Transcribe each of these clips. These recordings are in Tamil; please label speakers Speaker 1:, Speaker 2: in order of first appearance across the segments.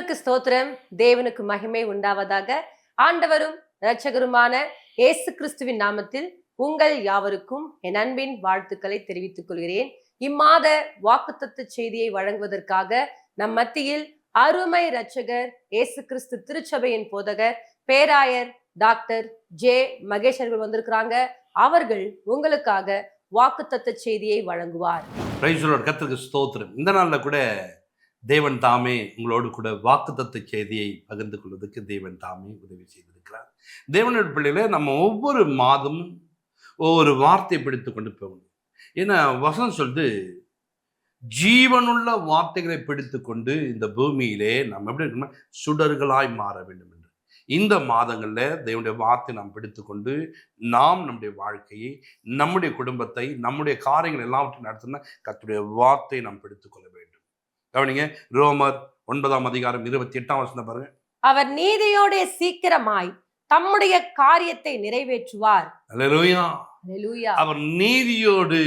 Speaker 1: கர்த்தருக்கு ஸ்தோத்திரம். தேவனுக்கு மகிமை உண்டாவதாக. ஆண்டவரும் இரட்சகருமான இயேசு கிறிஸ்துவின் நாமத்தில் உங்கள் யாவருக்கும் என் அன்பின் வாழ்த்துக்களை தெரிவித்துக் கொள்கிறேன். இம்மாத வாக்குத்தத்த செய்தியை வழங்குவதற்காக நம் மத்தியில் அருமை இரட்சகர் இயேசு கிறிஸ்து திருச்சபையின் போதகர் பேராயர் டாக்டர் ஜே மகேஷ் அவர்கள் வந்திருக்கிறாங்க. அவர்கள் உங்களுக்காக வாக்குத்தத்த செய்தியை வழங்குவார்.
Speaker 2: கர்த்தருக்கு ஸ்தோத்திரம். இந்த நாள்ல கூட தேவன் தாமே உங்களோடு கூட வாக்குத்தத்த செய்தியை பகிர்ந்து கொள்வதற்கு தேவன் தாமே உதவி செய்திருக்கிறார். தேவனுடைய பிள்ளைகளை நம்ம ஒவ்வொரு மாதமும் ஒவ்வொரு வார்த்தையை பிடித்து கொண்டு போகணும். ஏன்னா வசனம் சொல்லிட்டு ஜீவனுள்ள வார்த்தைகளை பிடித்து கொண்டு இந்த பூமியிலே நம்ம எப்படி இருக்கணும், சுடர்களாய் மாற வேண்டும் என்று இந்த மாதங்களில் தேவனுடைய வார்த்தை நாம் பிடித்து கொண்டு நாம் நம்முடைய வாழ்க்கையை, நம்முடைய குடும்பத்தை, நம்முடைய காரியங்கள் எல்லாவற்றையும் நடத்தினா கர்த்தருடைய வார்த்தையை நாம் பிடித்துக் கொள்ள வேண்டும். கவனிங்க, ரோமர் 9:28 பாருங்க.
Speaker 1: அவர் நீதியோட சீக்கிரமாய் தம்முடைய காரியத்தை நிறைவேற்றுவார்.
Speaker 2: அல்லேலூயா.
Speaker 1: அல்லேலூயா.
Speaker 2: அவர் நீதியோடு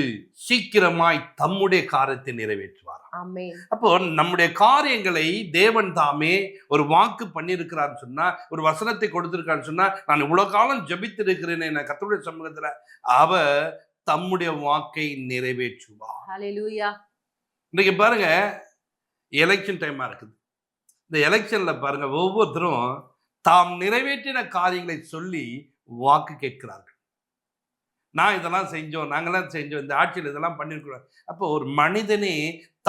Speaker 2: சீக்கிரமாய் தம்முடைய காரியத்தை நிறைவேற்றுவார்.
Speaker 1: ஆமென்.
Speaker 2: அப்போ நம்முடைய காரியங்களை தேவன் தாமே ஒரு வாக்கு பண்ணியிருக்கிறான்னு சொன்னா, ஒரு வசனத்தை கொடுத்திருக்கான்னு சொன்னா, நான் இவ்வளவு காலம் ஜெபித்திருக்கிறேன் என கர்த்தருடைய சமூகத்துல அவர் தம்முடைய வாக்கை நிறைவேற்றுவார்.
Speaker 1: அல்லேலூயா.
Speaker 2: இன்னைக்கு பாருங்க, எலெக்ஷன் டைமா இருக்குது. இந்த எலெக்ஷன்ல பாருங்க, ஒவ்வொருத்தரும் தாம் நிறைவேற்றின காரியங்களை சொல்லி வாக்கு கேட்கிறார்கள். நான் இதெல்லாம் செஞ்சோம், நாங்கெல்லாம் செஞ்சோம், இந்த ஆட்சியில் இதெல்லாம் பண்ணிருக்கிறோம். அப்போ ஒரு மனிதனே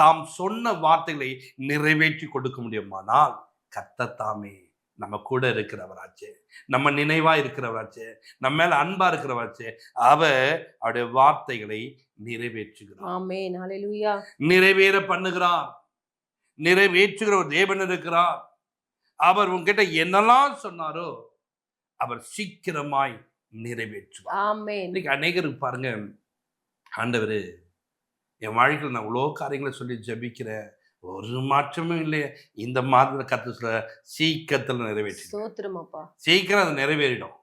Speaker 2: தாம் சொன்ன வார்த்தைகளை நிறைவேற்றி கொடுக்க முடியுமானால் கர்த்தர் தாமே நம்ம கூட இருக்கிறவராச்சே, நம்ம நினைவா இருக்கிறவராச்சே, நம்ம மேல அன்பா இருக்கிறவராச்சே, அவருடைய வார்த்தைகளை நிறைவேற்றுகிறார்.
Speaker 1: ஆமென். அல்லேலூயா.
Speaker 2: நிறைவேற பண்ணுகிறார், நிறைவேற்றுகிற ஒரு தேவன் இருக்கிறார். அவர் உங்ககிட்ட என்னெல்லாம் சொன்னாரோ அவர் சீக்கிரமாய் நிறைவேற்றுவார்.
Speaker 1: ஆமென்.
Speaker 2: இன்னைக்கு அநேகருக்கு பாருங்க, ஆண்டவரே என் வாழ்க்கையில் நான் இவ்வளோ காரியங்களை சொல்லி ஜெபிக்கிறேன், ஒரு மாற்றமும் இல்லையே, இந்த மாதத்தில் கர்த்தர் சீக்கிரத்தில் நிறைவேற்றி.
Speaker 1: ஸ்தோத்திரமாப்பா. சீக்கிரம்
Speaker 2: அது நிறைவேறிடும்.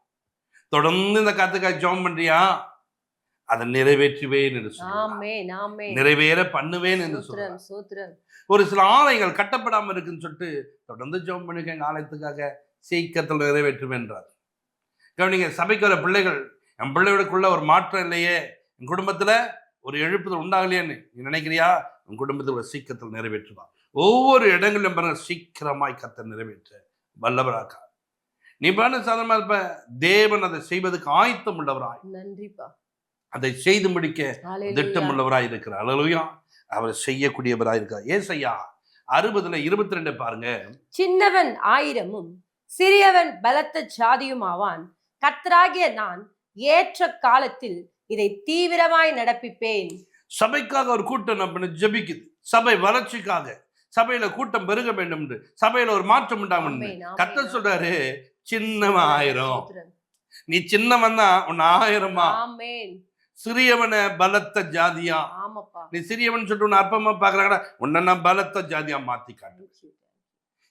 Speaker 2: தொடர்ந்து இந்த கர்த்தருக்காக ஜெபம் பண்றியா, அதை நிறைவேற்றுவேன் என்று சொல்லுவேன், நிறைவேற பண்ணுவேன் என்று சொல்றேன். ஒரு சில ஆலயங்கள் கட்டப்படாமல் இருக்குன்னு சொல்லிட்டு தொடர்ந்து ஜெபம் பண்ணிக்க, எங்க ஆலயத்துக்காக சீக்கிரத்தில் நிறைவேற்றுவேன் என்றார். கவனிங்க, சபைக்கு வர பிள்ளைகள், என் பிள்ளைகளுக்குள்ள ஒரு மாற்றம் இல்லையே, என் குடும்பத்துல ஒரு எழுப்புதல் உண்டாகலையேன்னு நீ நினைக்கிறியா, உன் குடும்பத்தில் ஒரு சீக்கிரத்தில் நிறைவேற்றுவார். ஒவ்வொரு இடங்களிலும் பாருங்க, சீக்கிரமாய் கர்த்தர் நிறைவேற்ற வல்லவராக்கா. நீ பாருங்க சாதாரணமா இருப்ப, தேவன் அதை செய்வதற்கு ஆயத்தம் உள்ளவராய்,
Speaker 1: நன்றிப்பா,
Speaker 2: அதை செய்து முடிக்க திட்டம் உள்ளவராய் இருக்கிறார். அல்லேலூயா. அவர் செய்யக்கூடியவராய் இருக்கிறார். ஏசாயா 60:22 பாருங்க.
Speaker 1: சின்னவன் 1000 சிறியவன் பலத்த ஜாதியும் ஆவான், கர்த்தராகிய நான் ஏற்ற காலத்தில் இதை தீவிரமாய் நடப்பிப்பேன்.
Speaker 2: சபைக்காக ஒரு கூட்டம் நம்ம ஜெபிக்குது, சபை வளர்ச்சிக்காக, சபையில கூட்டம் பெருக வேண்டும் என்று, சபையில ஒரு மாற்றம் உண்டாகும். கர்த்தர் சொல்றாரு, சின்னவன் 1000, நீ சின்னவன் தான், உன்னை 1000மா, சிறியவனை பலத்த ஜாதியா. நீ சிறியவன் சொல்லிட்டு உன்னை அற்பமா பாக்குறாங்க, உன்னை பலத்த ஜாதியா மாத்தி காட்டு.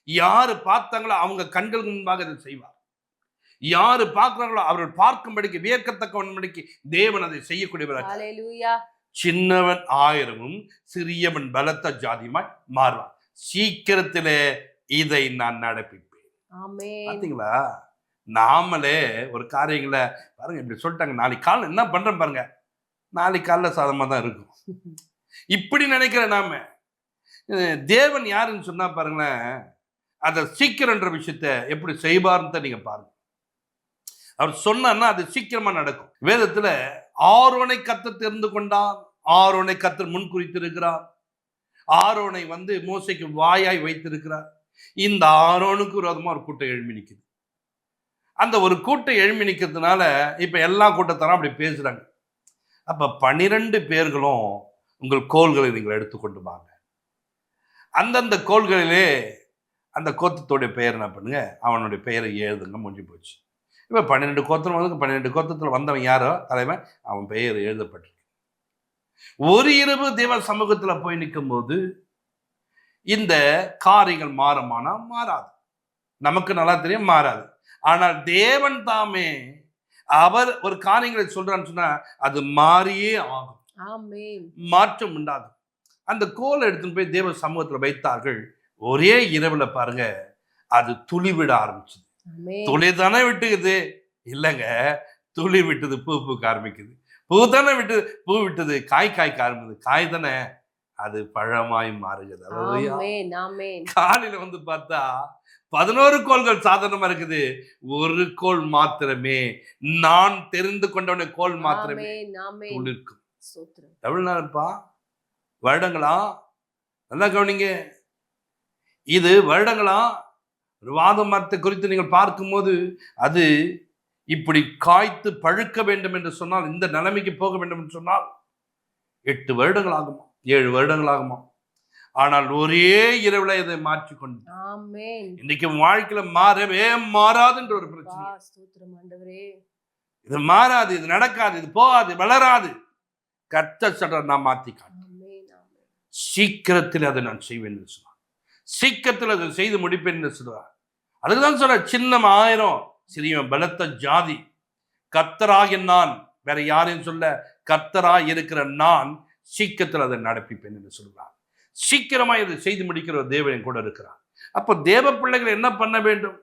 Speaker 2: யாரு பார்த்தாங்களோ அவங்க கண்கள் முன்பாக அதை செய்வார். யாரு பார்க்கிறாங்களோ அவர்கள் பார்க்கும்படிக்கு, வியக்கத்தக்கவன்படிக்கு தேவன் அதை செய்யக்கூடியவராக. சின்னவன் 1000 சிறியவன் பலத்த ஜாதியுமாய் மாறுவான், சீக்கிரத்திலே இதை நான் நடப்பிப்பேன். பாத்தீங்களா, நாமளே ஒரு காரியங்களை பாருங்க, இப்படி சொல்லிட்டாங்க, நாளைக்கு காலைல என்ன பண்றேன் பாருங்க, நாளைக்கு காலைல சாதமா தான் இருக்கும். இப்படி நினைக்கிற நாம, தேவன் யாருன்னு சொன்னா பாருங்களேன், அதை சீக்கிரன்ற விஷயத்த எப்படி செய்வார்னு நீங்க பாருங்க. அவர் சொன்னா அது சீக்கிரமா நடக்கும். வேதத்துல ஆரோனை கர்த்தர் தெரிந்து கொண்டார், ஆரோனை கர்த்தர் முன் குறித்திருக்கிறார், ஆரோனை மோசைக்கு வாயாய் வைத்திருக்கிறார். இந்த ஆரோனுக்கு விரோதமா ஒரு கூட்டம் எழும்பி நிற்குது. அந்த ஒரு கூட்டம் எழும்பி நிற்கிறதுனால இப்ப எல்லா கூட்டத்தாரும் அப்படி பேசுறாங்க. அப்ப 12 பேர்களும் உங்கள் கோல்களை நீங்கள் எடுத்துக்கொண்டு வாங்க, அந்தந்த கோல்களிலே அந்த கோத்தத்துடைய பெயர் என்ன பண்ணுங்க, அவனுடைய பெயரை எழுதுங்க, முடிஞ்சு போச்சு. இப்ப 12 கோத்திரம் 12 கோத்திரத்துல வந்தவன் யாரோ தலைவன், அவன் பெயர் எழுதப்பட்டிருக்கு. ஒரு இரவு தேவ சமூகத்துல போய் நிற்கும் போது இந்த காரியங்கள் மாறுமானா மாறாது, நமக்கு நல்லா தெரியும் மாறாது. ஆனால் தேவன் தாமே அவர் ஒரு காரியங்களை சொல்றான்னு சொன்னா அது மாறியே ஆகும், மாற்றம் உண்டாகும். அந்த கோலை எடுத்துன்னு போய் தேவ சமூகத்துல வைத்தார்கள். ஒரே இரவுல பாருங்க அது துளி விட ஆரம்பிச்சது.
Speaker 1: ஆமென்.
Speaker 2: துளி தானே விட்டுக்குது? இல்லைங்க, துளி விட்டது பூ பூக்க ஆரம்பிக்குது. பூ தானே விட்டது, பூ விட்டது காய் காய்க்க ஆரம்பிக்குது. காய் தானே அது பழமாய் மாறுகிறது. அல்லேலூயா.
Speaker 1: ஆமென். ஆமென்.
Speaker 2: காலையில வந்து பார்த்தா 11 கோள்கள் சாதாரணமா இருக்குது. ஒரு கோள் மாத்திரமே, நான் தெரிந்து கொண்டவன கோள் மாத்திரமே
Speaker 1: ஆமென். ஆமென்.
Speaker 2: துளிர்க்கும்.
Speaker 1: ஸ்தோத்திரம்.
Speaker 2: எவ்வளவு நாள்ப்பா? வருடங்களா? நல்லா கவனிங்க. இது வருடங்களா? ஒரு வாத மரத்தை குறித்து நீங்கள் பார்க்கும்போது அது இப்படி காய்த்து பழுக்க வேண்டும் என்று சொன்னால், இந்த நிலைமைக்கு போக வேண்டும் என்று சொன்னால் 8 வருடங்கள் ஆகுமா, 7 வருடங்கள் ஆகுமா? ஆனால் ஒரே இரவுல இதை மாற்றிக்கொண்டு
Speaker 1: ஆமென்.
Speaker 2: இன்னைக்கு வாழ்க்கையில மாறவே மாறாதுன்ற ஒரு பிரச்சனை.
Speaker 1: அப்பா, ஸ்தோத்திரம் ஆண்டவரே.
Speaker 2: இது மாறாது, இது நடக்காது, இது போகாது, வளராது. கர்த்தர் சொல்றார், நான் மாத்தி காட்டுறேன்.
Speaker 1: ஆமென். ஆமென்.
Speaker 2: சீக்கிரத்தில் அதை நான் செய்வேன் என்று சொன்னார். சீக்கிரத்தில் அதை செய்து முடிப்பேன் என்று சொல்றார். அதுக்குதான் சொல்ற, சின்னம் 1000 சிறியவன் பலத்த ஜாதி. கர்த்தராகிய நான், வேற யாரையும் சொல்ல, கர்த்தராய் இருக்கிற நான் சீக்கிரத்தில் அதை நடப்பிப்பேன் என்று சொல்றார். சீக்கிரமா இதை செய்து முடிக்கிற ஒரு தேவன் கூட இருக்கிறார். அப்போ தேவ பிள்ளைகள் என்ன பண்ண வேண்டும்?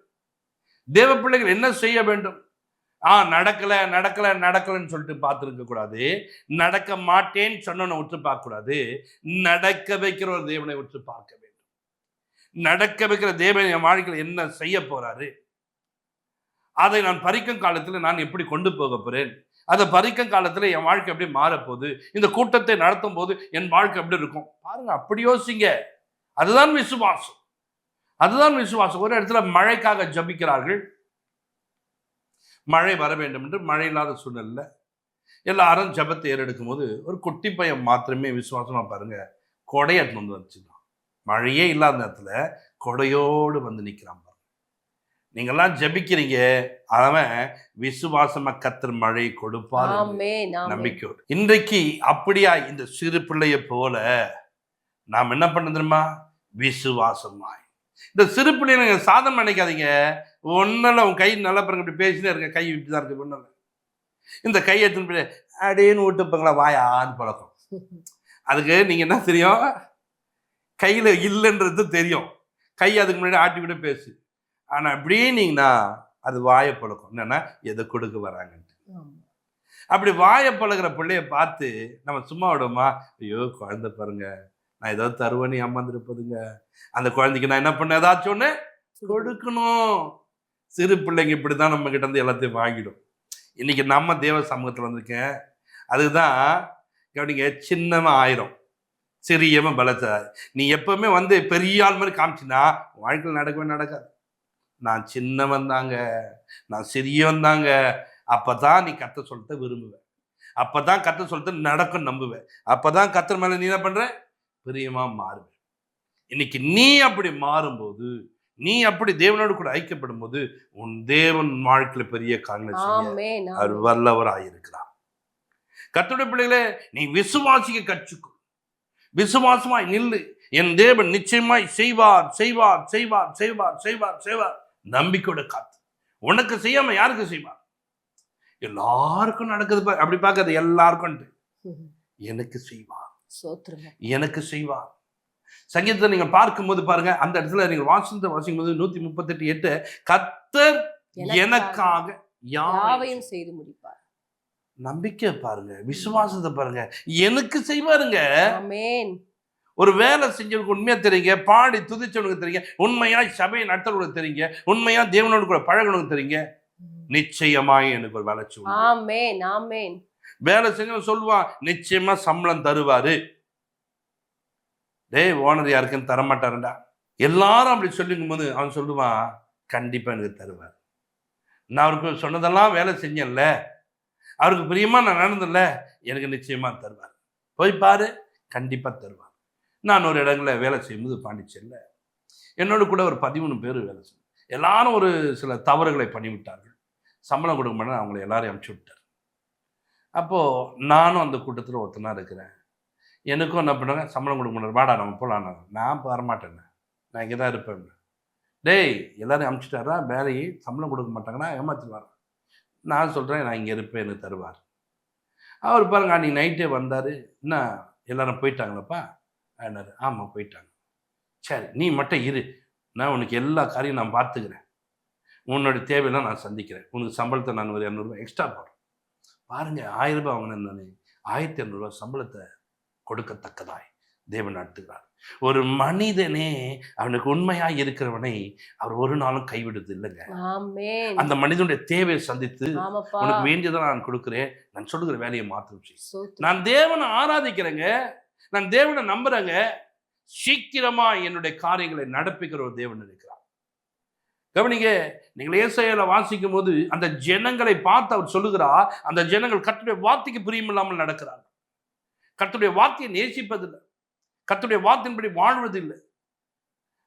Speaker 2: தேவ பிள்ளைகள் என்ன செய்ய வேண்டும்? நடக்கல நடக்கல நடக்கலன்னு சொல்லிட்டு பார்த்துருக்க கூடாது. நடக்க மாட்டேன்னு சொன்னவனை விட்டு பார்க்க கூடாது. நடக்க வைக்கிற ஒரு தேவனை விட்டு பார்க்க வேண்டும். நடக்க வைக்கிற தேவன் என் வாழ்க்கையில் என்ன செய்ய போறாரு, அதை நான் பறிக்கும் காலத்தில் நான் எப்படி கொண்டு போக போறேன், அதை பறிக்கும் காலத்தில் என் வாழ்க்கை எப்படி மாறப்போகுது, இந்த கூட்டத்தை நடத்தும் போது என் வாழ்க்கை எப்படி இருக்கும் பாருங்க. அப்படி யோசிங்க. அதுதான் விசுவாசம். அதுதான் விசுவாசம். ஒரு இடத்துல மழைக்காக ஜபிக்கிறார்கள். மழை வர வேண்டும் என்று. மழை இல்லாத சூழ்நிலை எல்லாரும் ஜபத்தை ஏறெடுக்கும் போது ஒரு குட்டி பையன் மாத்திரமே விசுவாசமா பாருங்க கொடையை வந்து வச்சுக்கலாம். மழையே இல்லாத நேரத்துல கொடையோடு வந்து நிற்கிறான் பாருங்க. நீங்கெல்லாம் ஜபிக்கிறீங்க, அவன் விசுவாசமா கர்த்தர் மழை கொடுப்பார் நம்பிக்கையோடு. இன்றைக்கு அப்படியா இந்த சிறு பிள்ளைய போல நாம் என்ன பண்ண தெரியுமா? விசுவாசமாய். இந்த சிறு பிள்ளைய நீங்க சாதம் நினைக்காதீங்க. ஒன்னால உன் கை நல்லா பாருங்க, இப்படி பேசினே இருக்க, கை இப்படிதான் இருக்கு. ஒன்னால இந்த கை எடுத்துன்னு போய் அப்படின்னு விட்டுப்பாங்களா வாயான்னு பழக்கம். அதுக்கு நீங்க என்ன தெரியும்? கையில இல்லைன்றது தெரியும். கை அதுக்கு முன்னாடி ஆட்டி விட பேசு. ஆனா அப்படின்னீங்கன்னா அது வாயை பழக்கம். என்னன்னா எதை கொடுக்க வராங்கன்ட்டு. அப்படி வாயை பழகிற பிள்ளைய பார்த்து நம்ம சும்மா விடுமா? ஐயோ குழந்தை பாருங்க, நான் ஏதாவது தருவேன்னு ஏமாந்துருப்பதுங்க. அந்த குழந்தைக்கு நான் என்ன பண்ண, ஏதாச்சும் ஒன்று கொடுக்கணும். சிறு பிள்ளைங்க இப்படிதான் நம்ம கிட்ட இருந்து எல்லாத்தையும் வாங்கிடும். இன்னைக்கு நம்ம தேவ சமூகத்தில் வந்திருக்கேன். அதுதான் கவனிங்க, சின்னவன் 1000 சிறியவன் பலத்த. நீ எப்பவுமே வந்து பெரிய ஆள் மாதிரி காமிச்சின்னா வாழ்க்கையில் நடக்கவே நடக்காது. நான் சின்னவன் தாங்க, நான் சிறியவன் தாங்க, அப்பதான் நீ கர்த்தர் சொல்லிட்டு விரும்புவேன். அப்பதான் கர்த்தர் சொல்லிட்டு நடக்கும் நம்புவேன். அப்பதான் கர்த்தர் மேல நீ என்ன பண்ற? பிரியமா மாறுவேன். இன்னைக்கு நீ அப்படி மாறும்போது, நீ அப்படி தேவனோடு கூட ஐக்கியப்படும் போது உன் தேவன் வாழ்க்கையில பெரிய காரியங்களை செய்ய அவர் வல்லவராயிருக்கிறார். கர்த்தருடைய பிள்ளைகளே, நீ விசுவாசிக்க கற்றுக்கோ. விசுவாசமாய் நில்லு. என் தேவன் நிச்சயமாய் செய்வார் செய்வார் செய்வார் செய்வார் செய்வார் செய்வார். நம்பிக்கையோட காத்து. உனக்கு செய்யாம யாருக்கு செய்வார்? எல்லாருக்கும் நடக்குது. அப்படி பார்க்காது, எல்லாருக்கும் எனக்கு செய்வார், எனக்கு செய்வார். சங்கீதத்தை நீங்க பார்க்கும்போது பாருங்க, அந்த இடத்துல நீங்க வாசிக்கும் போது 138:8 கர்த்தர் எனக்காக யாவையும் செய்து முடிப்பார். நம்பிக்கை பாருங்க, விசுவாசத்தை பாருங்க, எனக்கு செய்வாருங்க. ஒரு வேலை செஞ்சவனுக்கு உண்மையா தெரியுங்க, பாடி துதிச்சவனுக்கு தெரியுங்க, உண்மையாய் சபையை நடத்துறவனுக்கு தெரியுங்க, உண்மையா தேவனோடு கூட பழகணுக்கு தெரியுங்க, நிச்சயமாய் எனக்கு ஒரு வேலை செய்வான். வேலை செஞ்சவன் சொல்லுவான், நிச்சயமா சம்பளம் தருவாரு. டேய் ஓனர் யாருக்குன்னு தரமாட்டாருண்டா. எல்லாரும் அப்படி சொல்லிக்கும் போது அவன் சொல்லுவான், கண்டிப்பா எனக்கு தருவார். நான் அவருக்கு சொன்னதெல்லாம் வேலை செஞ்சேன்ல, அவருக்கு பிரியமா நான் நடந்தல, எனக்கு நிச்சயமா தருவார். போய் பாரு, கண்டிப்பா தருவார். நான் ஒரு இடங்களில் வேலை செய்யும்போது பாண்டிச்சேரியில் என்னோட கூட ஒரு 13 பேர் வேலை செய்யும். எல்லாரும் ஒரு சில தவறுகளை பண்ணிவிட்டார்கள். சம்பளம் கொடுக்க மாட்டேன், அவங்கள எல்லாரையும் அனுப்பிச்சி விட்டார். அப்போது நானும் அந்த கூட்டத்தில் ஒருத்தனா இருக்கிறேன். எனக்கும் என்ன பண்ணுறாங்க, சம்பளம் கொடுக்க மாட்டார், வாடா நம்ம போகலான்னு. நான் வரமாட்டேன்னு, நான் இங்கே தான் இருப்பேன். டேய் எல்லாரையும் அனுப்பிச்சிட்டாரா, வேலையை சம்பளம் கொடுக்க மாட்டாங்கன்னா ஏமாற்றிடுவார். நான் சொல்கிறேன், நான் இங்கே இருப்பேன், எனக்கு தருவார். அவர் பாருங்க, அன்றைக்கி நைட்டே வந்தார். என்ன எல்லாரும் போயிட்டாங்களப்பா? ஆமாம் போயிட்டாங்க. சரி நீ மட்டும் இரு, நான் உனக்கு எல்லா காரியம் நான் பார்த்துக்கிறேன், உன்னோட தேவையெல்லாம் நான் சந்திக்கிறேன், உனக்கு சம்பளத்தை நான் ஒரு 200 ரூபாய் எக்ஸ்ட்ரா போடுறேன். பாருங்க, 1000 ரூபாய் வாங்கினேன் நான், 1200 ரூபாய் சம்பளத்தை கொடுக்கத்தக்கதாய் தேவன் நடத்துகிறார். ஒரு மனிதனே அவனுக்கு உண்மையா இருக்கிறவனை அவர் ஒரு நாளும் கைவிடுது இல்லைங்க. அந்த மனிதனுடைய தேவையை சந்தித்து உனக்கு வேண்டியதை நான் கொடுக்கிறேன், நான் சொல்லுகிற வேலையை மாற்றம். நான் தேவனை ஆராதிக்கிறேங்க, நான் தேவனை நம்புறேங்க, சீக்கிரமா என்னுடைய காரியங்களை நடப்பிக்கிற ஒரு தேவன் இருக்கிறார். கவனிங்க, நீங்கள் ஏசாயால வாசிக்கும் போது அந்த ஜனங்களை பார்த்து அவர் சொல்லுகிறார், அந்த ஜனங்கள் கர்த்தருடைய வார்த்தைக்கு பிரியமில்லாமல் நடக்கிறார்கள், கர்த்தருடைய வார்த்தையை நேசிப்பதில்லை, கர்த்தருடைய வார்த்தையின்படி வாழ்வதில்லை.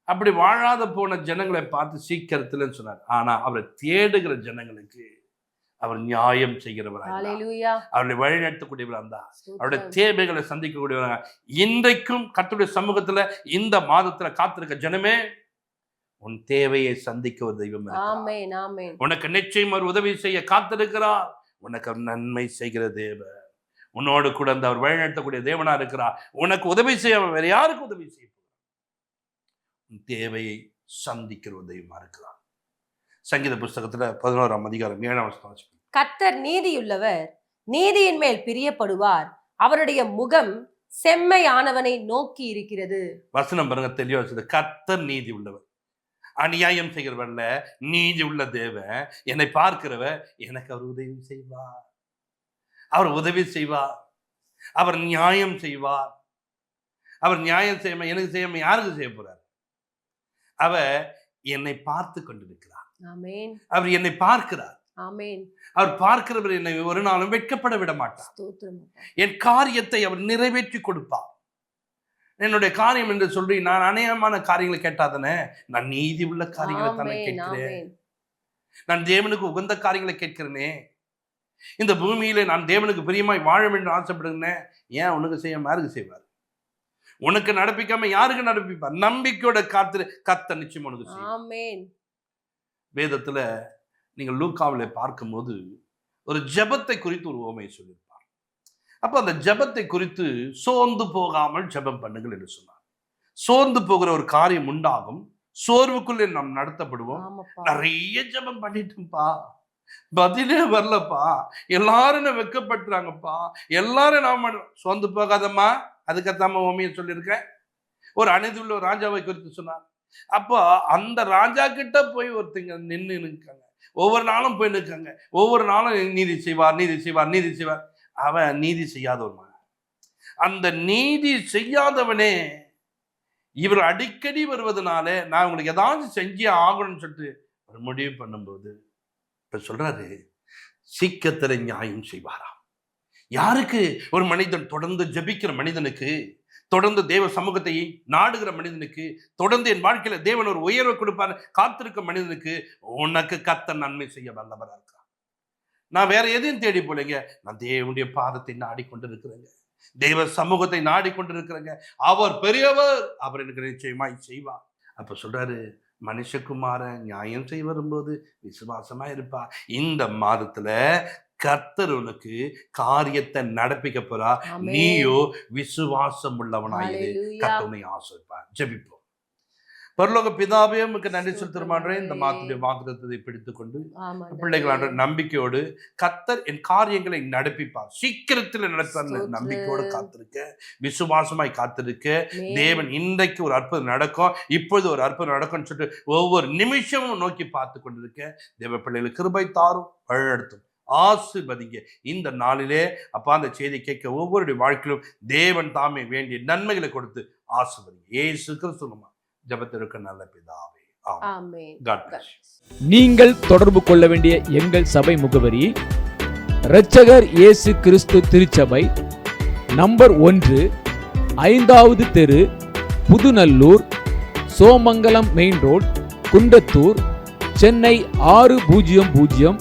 Speaker 2: அப்படி வாழாத போன ஜனங்களை பார்த்து சீக்கிரத்தில் சொன்னார். ஆனா அவரை தேடுகிற ஜனங்களுக்கு அவர் நியாயம் செய்கிறவராக, அவருடைய வழிநடத்தக்கூடியவராக இருந்தார், அவருடைய தேவைகளை சந்திக்கக்கூடியவராக. இன்றைக்கும் கர்த்தருடைய சமூகத்துல இந்த மாதத்துல காத்திருக்க ஜனமே, உன் தேவையை சந்திக்க ஒரு தெய்வம், உனக்கு நிச்சயம் ஒரு உதவி செய்ய காத்திருக்கிறார், உனக்கு நன்மை செய்கிற தேவன், உன்னோடு கூட அந்த அவர் வழிநடத்தக்கூடிய தேவனா இருக்கிறார். உனக்கு உதவி செய்ய வேற யாருக்கு உதவி செய்ய, உன் தேவையை சந்திக்கிற ஒரு தெய்வமா இருக்கிறார். சங்கீத புஸ்தகத்துல 11ஆம் அதிகாரம் 7ஆம் வசனம்,
Speaker 1: கர்த்தர் நீதியுள்ளவர், நீதியின் மேல் பிரியப்படுவார், அவருடைய முகம் செம்மையானவனை நோக்கி இருக்கிறது.
Speaker 2: வசனம் பாருங்க, தெளிவா சொல்லுது. கர்த்தர் நீதி உள்ளவர், அநியாயம் செய்கிறவர்ல நீதி உள்ள தேவன், என்னை பார்க்கிறவர் எனக்கு அவர் உதவி செய்வார், அவர் உதவி செய்வார், அவர் நியாயம் செய்வார். அவர் நியாயம் செய்யாம எனக்கு செய்யாம யாருக்கு செய்ய போறார்? அவர் என்னை பார்த்து கொண்டிருக்கிறார்.
Speaker 1: ஆமென்.
Speaker 2: அவர் என்னை பார்க்கிறார்.
Speaker 1: ஆமென்.
Speaker 2: அவர் பார்க்கிறவர் என்னை ஒரு நாளும் வெட்கப்பட விட மாட்டார். என் காரியத்தை அவர் நிறைவேற்றி கொடுப்பார். என்னுடைய காரியம் என்று சொல்லி நான் அநேகமான காரியங்களை கேட்டாதானே, நான் நீதி உள்ள காரியங்களை தானே கேட்கிறேன், நான் தேவனுக்கு உகந்த காரியங்களை கேட்கிறேனே, இந்த பூமியில நான் தேவனுக்கு பிரியமாய் வாழ வேண்டும் ஆசைப்படுகிறேன். ஏன் உனக்கு செய்யாம யாருக்கு செய்வார்? உனக்கு நடப்பிக்காம யாருக்கு நடப்பிப்பார்? நம்பிக்கையோட கர்த்தர் நிச்சயம் உனக்கு செய்வார். வேதத்துல நீங்க லூக்காவில பார்க்கும்போது ஒரு ஜெபத்தை குறித்து ஒரு உவமையை சொல்லியிருப்பார். அப்ப அந்த ஜெபத்தை குறித்து சோர்ந்து போகாமல் ஜெபம் பண்ணுங்கள் என்று சொன்னார். சோர்ந்து போகிற ஒரு காரியம் உண்டாகும், சோர்வுக்குள்ளே நாம் நடத்தப்படுவோம். நிறைய ஜெபம் பண்ணிட்டோம்ப்பா, பதிலே வரலப்பா, எல்லாரும் வெட்கப்பட்டுறாங்கப்பா, எல்லாரும் நாம சோர்ந்து போகாதம்மா. அதுக்கத்தாம உவமையை சொல்லியிருக்கேன். ஒரு அநீதியுள்ள ஒரு ராஜாவை குறித்து சொன்னார். அப்போ அந்த ராஜா கிட்ட போய் ஒருத்தங்க நின்று நிற்காங்க, ஒவ்வொரு நாளும் போய் நிற்காங்க, ஒவ்வொரு நாளும் நீதி செய்வார், நீதி செய்வார், நீதி செய்வார். அவன் நீதி செய்யாதவன். அந்த நீதி செய்யாதவனே இவர் அடிக்கடி வருவதனால நான் உங்களுக்கு ஏதாச்சும் செஞ்சே ஆகணும்னு சொல்லிட்டு ஒரு முடிவு பண்ணும்போது இப்ப சொல்றாரு, சீக்கிரத்துல நியாயம் செய்வாராம். யாருக்கு? ஒரு மனிதன் தொடர்ந்து ஜெபிக்கிற மனிதனுக்கு, தொடர்ந்து தேவ சமூகத்தை நாடுகிற மனிதனுக்கு, தொடர்ந்து என் வாழ்க்கையில தேவன் ஒரு உயர்வை கொடுப்பார் காத்திருக்க மனிதனுக்கு, உனக்கு கர்த்தர் நன்மை செய்ய வல்லவரா இருக்கிறார். நான் வேற எதையும் தேடி போலங்க, நான் தேவனுடைய பாதத்தை நாடிக்கொண்டிருக்கிறேங்க, தேவ சமூகத்தை நாடிக்கொண்டிருக்கிறேங்க. அவர் பெரியவர், அவர் எனக்கு நிச்சயமாய் செய்வார். அப்ப சொல்றாரு, மனுஷகுமாரன் நியாயம் செய்ய வரும்போது விசுவாசமா இருப்பா. இந்த மாதத்துல கர்த்தர் உனக்கு காரியத்தை நடப்பிக்க போறா, நீயோ விசுவாசம் உள்ளவனாயிரு, கர்த்தனை ஆசைப்பார். ஜெபிப்போம். பரலோக பிதாவே, உமக்கு நன்றி செலுத்துகிறேன். இந்த மாதத்துடைய வாக்குத்தத்தத்தை பிடித்துக் கொண்டு பிள்ளைகளான நம்பிக்கையோடு கர்த்தர் என் காரியங்களை நடப்பிப்பார், சீக்கிரத்தில் நடத்த நம்பிக்கையோடு காத்திருக்க, விசுவாசமாய் காத்திருக்க. தேவன் இன்றைக்கு ஒரு அற்புதம் நடக்கும், இப்பொழுது ஒரு அற்புதம் நடக்கும்னு சொல்லிட்டு ஒவ்வொரு நிமிஷமும் நோக்கி பார்த்து கொண்டிருக்க தேவ பிள்ளைகளுக்கு கிருபை தாரும், வழிநடத்தும், ஆசீர்வதிங்க. இந்த நாளிலே அப்பா அந்த செய்தி கேட்க ஒவ்வொருடைய வாழ்க்கையிலும் தேவன் தாமே வேண்டிய நன்மைகளை கொடுத்து ஆசீர்வதிங்க. இயேசு கிறிஸ்துவின் ஜெபத்திற்கு நல்ல பிதாவே, ஆமென்.
Speaker 3: நீங்கள் தொடர்பு கொள்ள வேண்டிய எங்கள் சபை முகவரி: இரட்சகர் இயேசு கிறிஸ்து திருச்சபை, நம்பர் 1, 5வது தெரு, புதுநல்லூர், சோமங்கலம் மெயின் ரோட், குன்றத்தூர், சென்னை 600009.